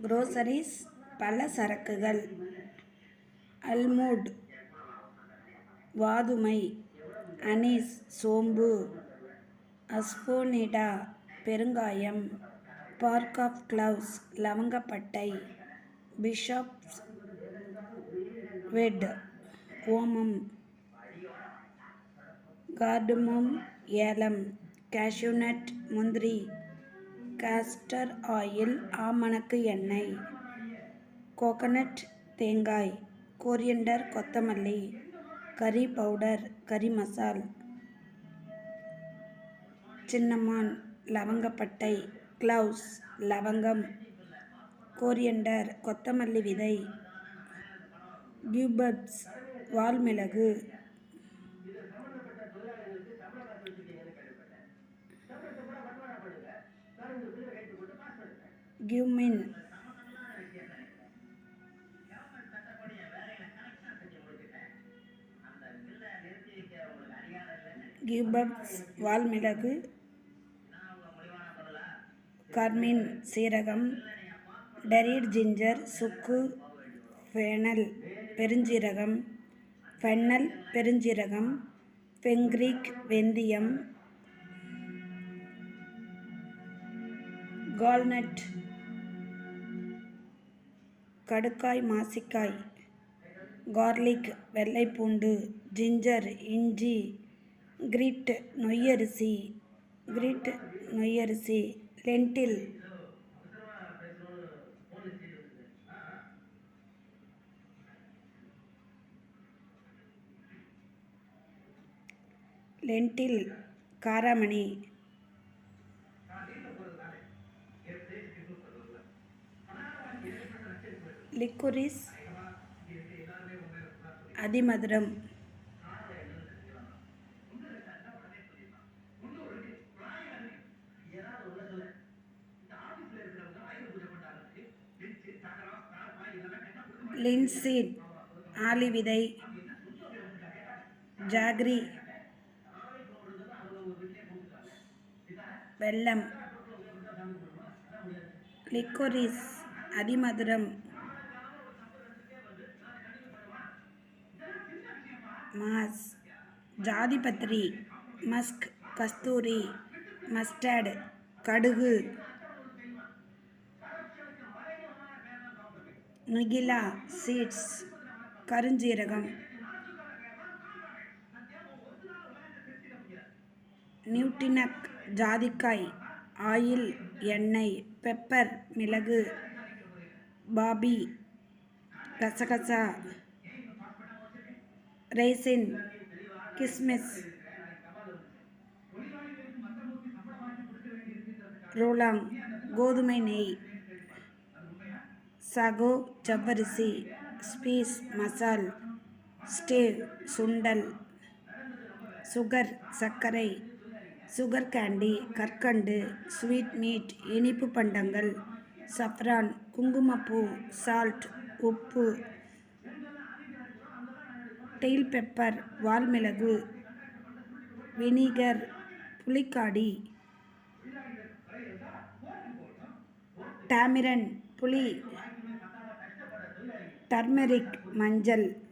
Groceries பல சரக்குகள். அல்மூட் வாதுமை. அனீஸ் சோம்பு. அஸ்போனிடா பெருங்காயம். பார்க் ஆஃப் கிளவ்ஸ் லவங்கப்பட்டை. பிஷப்ஸ் வெட் ஓமம். கார்டமம் ஏலம். கேஷ்யூநட் முந்திரி. காஸ்டர் ஆயில் ஆமணக்கு எண்ணெய். கோகனட் தேங்காய். கோரியண்டர் கொத்தமல்லி. கறி பவுடர் கறி மசால். சின்னமான் லவங்கப்பட்டை. கிளவ்ஸ் லவங்கம். கோரியண்டர் கொத்தமல்லி விதை. கியூபப்ஸ் வால்மிளகு. கியூமின் கியூபப்ஸ் வால்மிளகு. கர்மின் சீரகம். டெரீட் ஜிஞ்சர் சுக்கு. ஃபெனல் பெருஞ்சீரகம். ஃபென்னல் பெருஞ்சீரகம். ஃபென்க்ரீக் வெந்தயம். கால்நட் கடுக்காய் மாசிக்காய். கார்லிக் வெள்ளைப்பூண்டு. ஜிஞ்சர் இஞ்சி. கிரீட் நொய்யரிசி. லென்டில் காராமணி. லிக்குரிஸ் அதிமதுரம். லின்சீட் ஆளி விதை. ஜாக்ரி வெல்லம். லிக்கோரிஸ் அதிமதுரம். மாஸ் ஜாதிபத்திரி. மஸ்க் கஸ்தூரி. மஸ்டர்ட் கடுகு. நுகிலா சீட்ஸ் கருஞ்சீரகம். நியூட்டினக் ஜாதிக்காய் ஆயில் எண்ணெய். பெப்பர் மிளகு. பாபி கசகசா. ரெய்சின் கிஸ்மிஸ். ரோலாங் கோதுமை நெய். சகோ ஜவ்வரிசி. ஸ்பீஸ் மசால். ஸ்டேவ் சுண்டல். சுகர் சர்க்கரை. சுகர் கேண்டி கற்கண்டு. ஸ்வீட் மீட் இனிப்பு பண்டங்கள். சஃப்ரான் குங்குமப்பூ. சால்ட் உப்பு. டெயில் பெப்பர் வால்மிளகு. வினிகர் புளிக்காடி. டாமிரன் புளி. டர்மெரிக் மஞ்சள்.